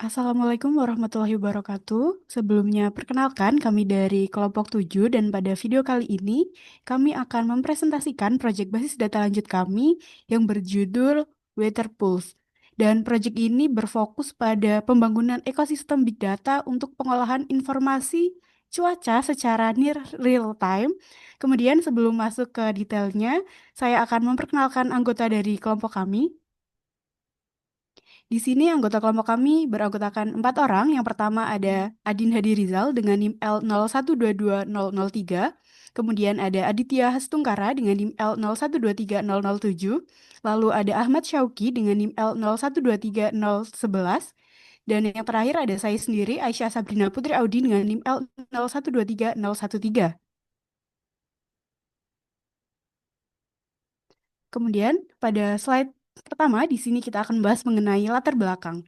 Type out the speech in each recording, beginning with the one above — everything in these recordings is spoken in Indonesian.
Assalamualaikum warahmatullahi wabarakatuh. Sebelumnya, perkenalkan kami dari kelompok 7 dan pada video kali ini kami akan mempresentasikan proyek basis data lanjut kami yang berjudul Weather Pulse. Dan proyek ini berfokus pada pembangunan ekosistem big data untuk pengolahan informasi cuaca secara near real time. Kemudian sebelum masuk ke detailnya, saya akan memperkenalkan anggota dari kelompok kami. Di sini anggota kelompok kami beranggotakan 4 orang. Yang pertama ada Adin Hadi Rizal dengan NIM L0122003. Kemudian ada Aditya Hastungkara dengan NIM L0123007. Lalu ada Ahmad Syauki dengan NIM L0123011. Dan yang terakhir ada saya sendiri, Aisyah Sabrina Putri Audi dengan NIM L0123013. Kemudian pada slide pertama di sini kita akan membahas mengenai latar belakang.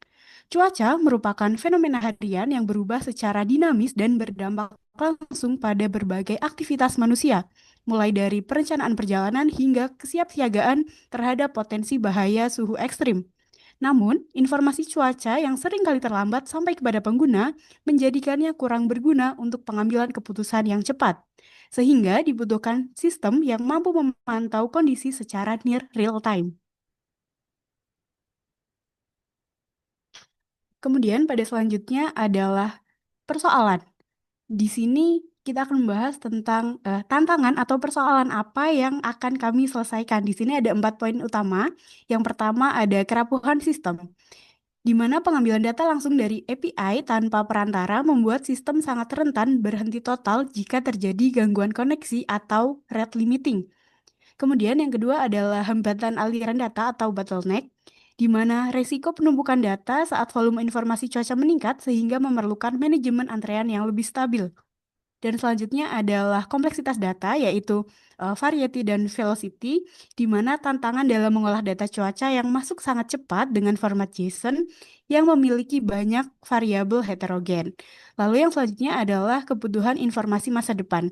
Cuaca merupakan fenomena harian yang berubah secara dinamis dan berdampak langsung pada berbagai aktivitas manusia, mulai dari perencanaan perjalanan hingga kesiapsiagaan terhadap potensi bahaya suhu ekstrim. Namun, informasi cuaca yang sering kali terlambat sampai kepada pengguna menjadikannya kurang berguna untuk pengambilan keputusan yang cepat, sehingga dibutuhkan sistem yang mampu memantau kondisi secara near real time. Kemudian pada selanjutnya adalah persoalan. Di sini kita akan membahas tentang tantangan atau persoalan apa yang akan kami selesaikan. Di sini ada 4 poin utama. Yang pertama ada kerapuhan sistem, di mana pengambilan data langsung dari API tanpa perantara membuat sistem sangat rentan berhenti total jika terjadi gangguan koneksi atau rate limiting. Kemudian yang kedua adalah hambatan aliran data atau bottleneck, di mana resiko penumpukan data saat volume informasi cuaca meningkat sehingga memerlukan manajemen antrean yang lebih stabil. Dan selanjutnya adalah kompleksitas data, yaitu variety dan velocity, di mana tantangan dalam mengolah data cuaca yang masuk sangat cepat dengan format JSON yang memiliki banyak variabel heterogen. Lalu yang selanjutnya adalah kebutuhan informasi masa depan,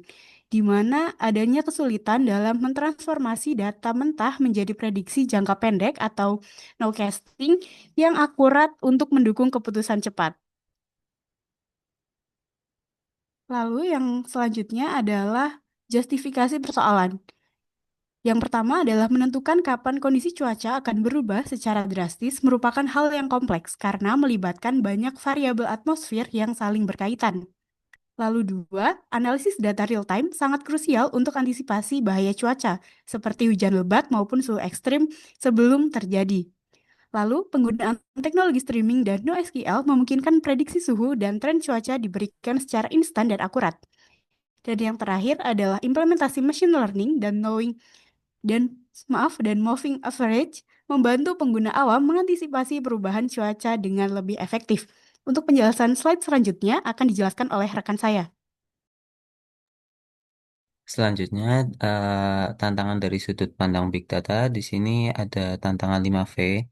di mana adanya kesulitan dalam mentransformasi data mentah menjadi prediksi jangka pendek atau nowcasting yang akurat untuk mendukung keputusan cepat. Lalu yang selanjutnya adalah justifikasi persoalan. Yang pertama adalah menentukan kapan kondisi cuaca akan berubah secara drastis merupakan hal yang kompleks karena melibatkan banyak variabel atmosfer yang saling berkaitan. Lalu dua, analisis data real time sangat krusial untuk antisipasi bahaya cuaca, seperti hujan lebat maupun suhu ekstrim sebelum terjadi. Lalu, penggunaan teknologi streaming dan NoSQL memungkinkan prediksi suhu dan tren cuaca diberikan secara instan dan akurat. Dan yang terakhir adalah implementasi machine learning dan moving average membantu pengguna awam mengantisipasi perubahan cuaca dengan lebih efektif. Untuk penjelasan slide selanjutnya akan dijelaskan oleh rekan saya. Selanjutnya, tantangan dari sudut pandang Big Data. Di sini ada tantangan 5V.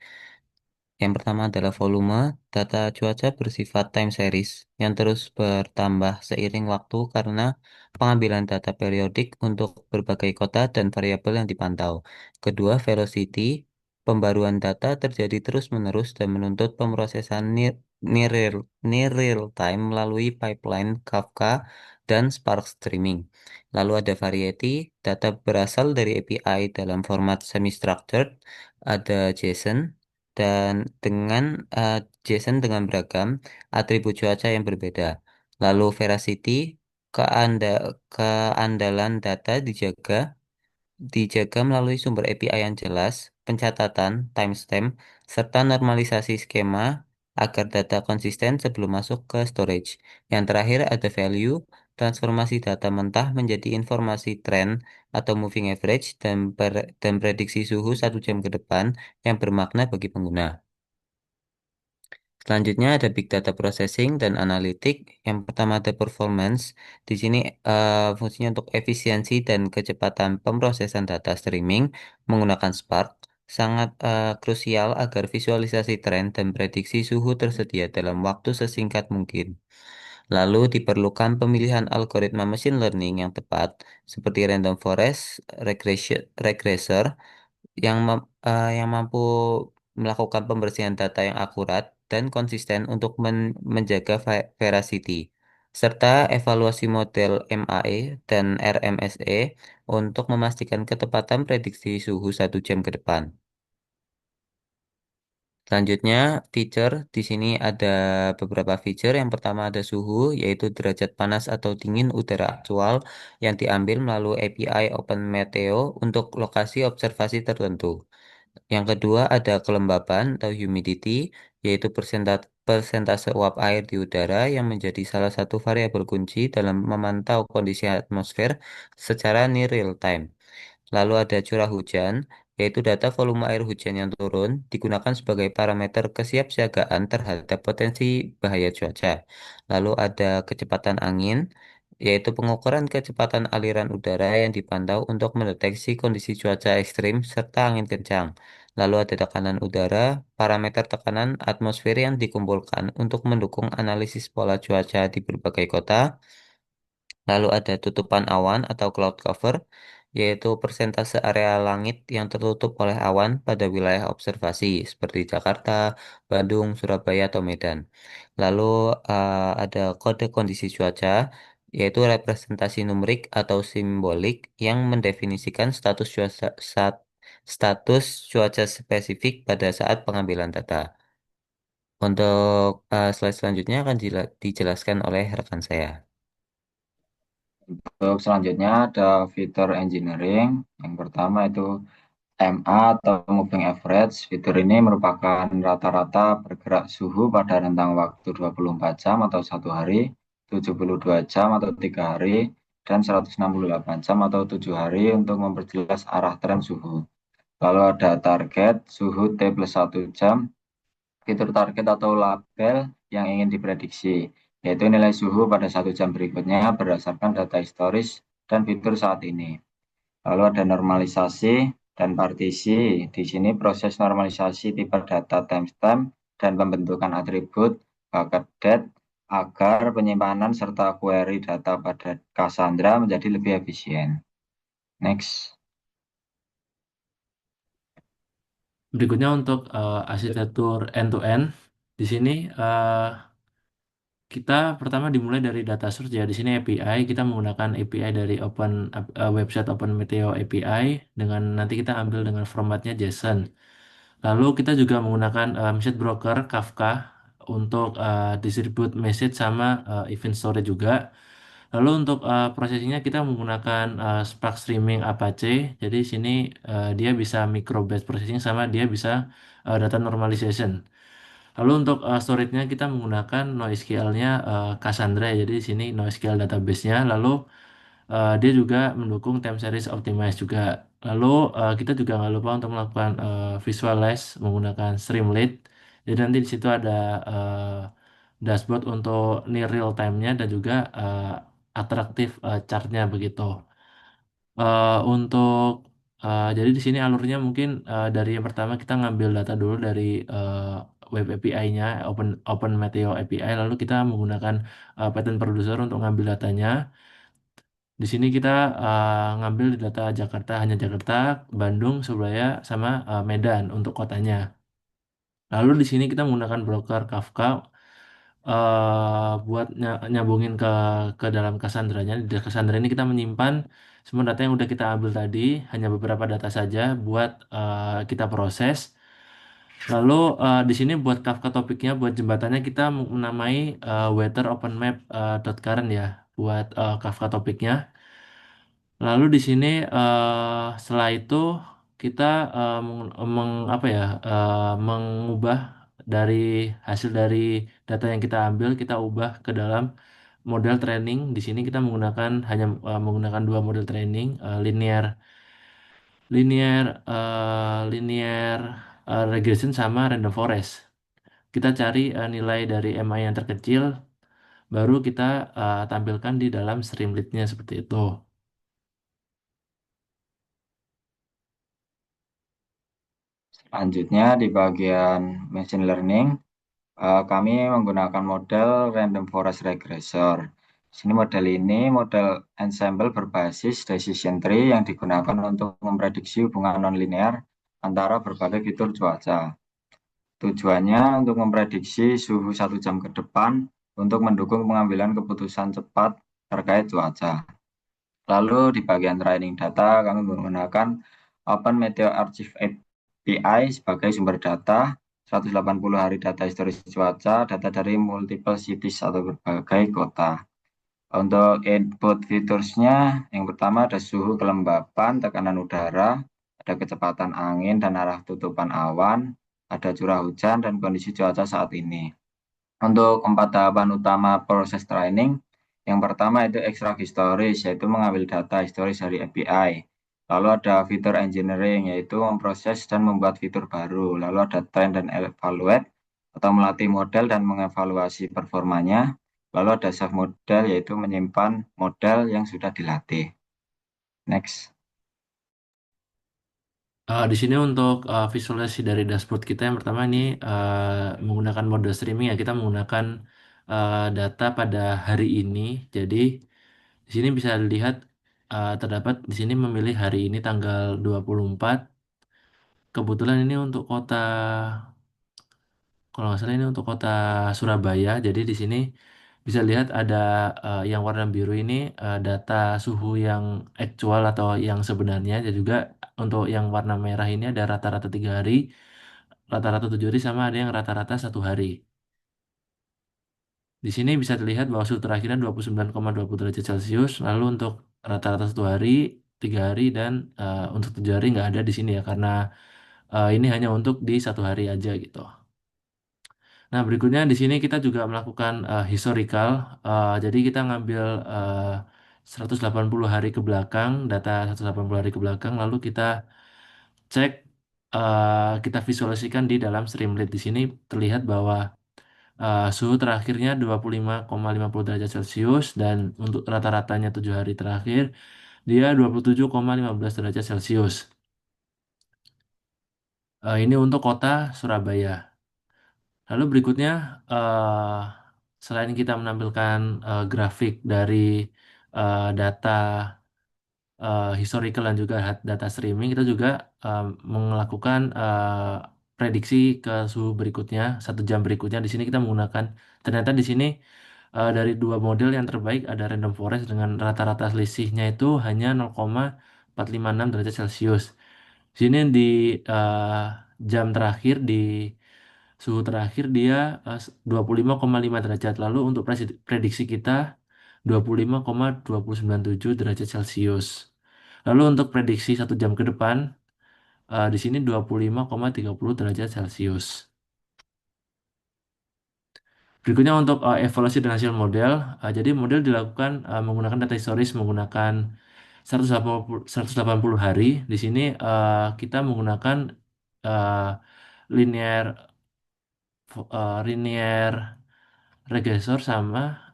Yang pertama adalah volume. Data cuaca bersifat time series yang terus bertambah seiring waktu karena pengambilan data periodik untuk berbagai kota dan variabel yang dipantau. Kedua, velocity. Pembaruan data terjadi terus-menerus dan menuntut pemrosesan near real time melalui pipeline Kafka dan Spark Streaming. Lalu ada variety, data berasal dari API dalam format semi-structured, ada JSON, dan dengan JSON dengan beragam atribut cuaca yang berbeda. Lalu veracity, keandalan data dijaga melalui sumber API yang jelas, pencatatan, timestamp, serta normalisasi skema agar data konsisten sebelum masuk ke storage. Yang terakhir ada value, transformasi data mentah menjadi informasi tren atau moving average dan prediksi suhu 1 jam ke depan yang bermakna bagi pengguna. Selanjutnya ada big data processing dan analitik. Yang pertama ada performance. Di sini fungsinya untuk efisiensi dan kecepatan pemrosesan data streaming menggunakan Spark sangat krusial agar visualisasi tren dan prediksi suhu tersedia dalam waktu sesingkat mungkin. Lalu diperlukan pemilihan algoritma machine learning yang tepat seperti random forest regressor yang mampu melakukan pembersihan data yang akurat dan konsisten untuk menjaga veracity, serta evaluasi model MAE dan RMSE untuk memastikan ketepatan prediksi suhu 1 jam ke depan. Selanjutnya, feature di sini ada beberapa feature. Yang pertama ada suhu, yaitu derajat panas atau dingin udara aktual yang diambil melalui API Open Meteo untuk lokasi observasi tertentu. Yang kedua ada kelembapan atau humidity, yaitu persentase uap air di udara yang menjadi salah satu variabel kunci dalam memantau kondisi atmosfer secara near real time. Lalu ada curah hujan, yaitu data volume air hujan yang turun digunakan sebagai parameter kesiapsiagaan terhadap potensi bahaya cuaca. Lalu ada kecepatan angin, yaitu pengukuran kecepatan aliran udara yang dipantau untuk mendeteksi kondisi cuaca ekstrim serta angin kencang. Lalu ada tekanan udara, parameter tekanan atmosfer yang dikumpulkan untuk mendukung analisis pola cuaca di berbagai kota. Lalu ada tutupan awan atau cloud cover, yaitu persentase area langit yang tertutup oleh awan pada wilayah observasi seperti Jakarta, Bandung, Surabaya, atau Medan. Lalu ada kode kondisi cuaca, yaitu representasi numerik atau simbolik yang mendefinisikan status cuaca spesifik pada saat pengambilan data. Untuk slide selanjutnya akan dijelaskan oleh rekan saya. Untuk selanjutnya ada fitur engineering. Yang pertama itu MA atau moving average. Fitur ini merupakan rata-rata bergerak suhu pada rentang waktu 24 jam atau 1 hari, 72 jam atau 3 hari, dan 168 jam atau 7 hari untuk memperjelas arah tren suhu. Lalu ada target suhu T plus 1 jam, fitur target atau label yang ingin diprediksi, yaitu nilai suhu pada 1 jam berikutnya berdasarkan data historis dan fitur saat ini. Lalu ada normalisasi dan partisi. Di sini proses normalisasi tipe data timestamp dan pembentukan atribut bucket date agar penyimpanan serta query data pada Cassandra menjadi lebih efisien. Next. Berikutnya untuk arsitektur end-to-end. Di sini kita pertama dimulai dari data source ya. Di sini API kita menggunakan API dari website Open Meteo API dengan nanti kita ambil dengan formatnya JSON. Lalu kita juga menggunakan message broker Kafka untuk distribute message sama event storage juga. Lalu untuk prosesinya kita menggunakan Spark Streaming Apache. Jadi di sini dia bisa micro batch processing sama dia bisa data normalization. Lalu untuk storage-nya kita menggunakan NoSQL-nya Cassandra. Jadi di sini NoSQL database-nya. Lalu dia juga mendukung time series optimize juga. Lalu kita juga nggak lupa untuk melakukan visualize menggunakan Streamlit. Jadi nanti di situ ada dashboard untuk near real time-nya dan juga atraktif chart-nya begitu. Untuk jadi di sini alurnya mungkin dari yang pertama kita ngambil data dulu dari web API-nya Open Meteo API lalu kita menggunakan pattern producer untuk ngambil datanya. Di sini kita ngambil di data Jakarta hanya Jakarta, Bandung, Surabaya sama Medan untuk kotanya. Lalu di sini kita menggunakan broker Kafka buat nyambungin ke dalam Cassandra-nya. Di Cassandra ini kita menyimpan semua data yang udah kita ambil tadi, hanya beberapa data saja buat kita proses. Lalu di sini buat Kafka topiknya, buat jembatannya kita menamai weather open map .current ya, buat Kafka topiknya. Lalu di sini setelah itu kita apa ya mengubah dari hasil dari data yang kita ambil kita ubah ke dalam model training. Di sini kita menggunakan dua model training linear linear regression sama random forest. Kita cari nilai dari MI yang terkecil baru kita tampilkan di dalam Streamlit-nya seperti itu. Selanjutnya di bagian machine learning, kami menggunakan model Random Forest Regressor. Di sini model ensemble berbasis decision tree yang digunakan untuk memprediksi hubungan nonlinear antara berbagai fitur cuaca. Tujuannya untuk memprediksi suhu 1 jam ke depan untuk mendukung pengambilan keputusan cepat terkait cuaca. Lalu di bagian training data, kami menggunakan Open Meteo Archive API sebagai sumber data, 180 hari data historis cuaca, data dari multiple cities atau berbagai kota. Untuk input featuresnya, yang pertama ada suhu kelembapan, tekanan udara, ada kecepatan angin dan arah tutupan awan, ada curah hujan dan kondisi cuaca saat ini. Untuk 4 tahapan utama proses training, yang pertama itu extract historis, yaitu mengambil data historis dari API. Lalu ada fitur engineering, yaitu memproses dan membuat fitur baru. Lalu ada train dan evaluate, atau melatih model dan mengevaluasi performanya. Lalu ada save model, yaitu menyimpan model yang sudah dilatih. Next. Di sini untuk visualisasi dari dashboard kita yang pertama ini menggunakan mode streaming ya, kita menggunakan data pada hari ini. Jadi di sini bisa dilihat terdapat di sini memilih hari ini tanggal 24. Kebetulan ini untuk kota, kalau nggak salah ini untuk kota Surabaya. Jadi di sini bisa lihat ada yang warna biru ini data suhu yang aktual atau yang sebenarnya. Dan juga untuk yang warna merah ini ada rata-rata 3 hari, rata-rata 7 hari, sama ada yang rata-rata 1 hari. Di sini bisa dilihat bahwa suhu terakhirnya 29,20 derajat Celcius. Lalu untuk rata-rata 1 hari, 3 hari, dan untuk 7 hari nggak ada di sini ya, karena ini hanya untuk di 1 hari aja gitu. Nah, berikutnya di sini kita juga melakukan historical. Jadi kita ngambil 180 hari ke belakang, data 180 hari ke belakang, lalu kita cek, kita visualisasikan di dalam Streamlit. Di sini terlihat bahwa suhu terakhirnya 25,50 derajat Celcius, dan untuk rata-ratanya 7 hari terakhir dia 27,15 derajat Celcius. Ini untuk kota Surabaya. Lalu berikutnya, eh, selain kita menampilkan grafik dari data historical dan juga data streaming, kita juga melakukan prediksi ke suhu berikutnya, 1 jam berikutnya. Di sini kita menggunakan, ternyata di sini dari dua model yang terbaik ada Random Forest dengan rata-rata selisihnya itu hanya 0,456 derajat Celcius. Di sini di eh, jam terakhir, di suhu terakhir dia 25,5 derajat. Lalu untuk prediksi kita 25,297 derajat Celcius. Lalu untuk prediksi 1 jam ke depan di sini 25,30 derajat Celcius. Berikutnya untuk evaluasi dan hasil model. Jadi model dilakukan menggunakan data historis menggunakan 180 hari. Di sini kita menggunakan uh, linear linear regressor sama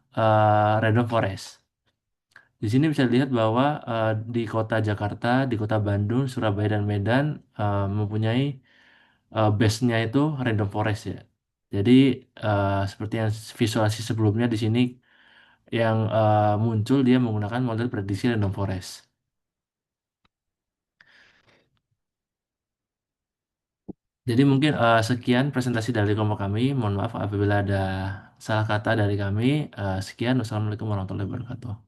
random forest. Di sini bisa dilihat bahwa di kota Jakarta, di kota Bandung, Surabaya, dan Medan mempunyai base-nya itu random forest ya. Jadi seperti yang visualisasi sebelumnya di sini yang muncul dia menggunakan model prediksi random forest. Jadi mungkin sekian presentasi dari kelompok kami. Mohon maaf apabila ada salah kata dari kami. Sekian, wassalamualaikum warahmatullahi wabarakatuh.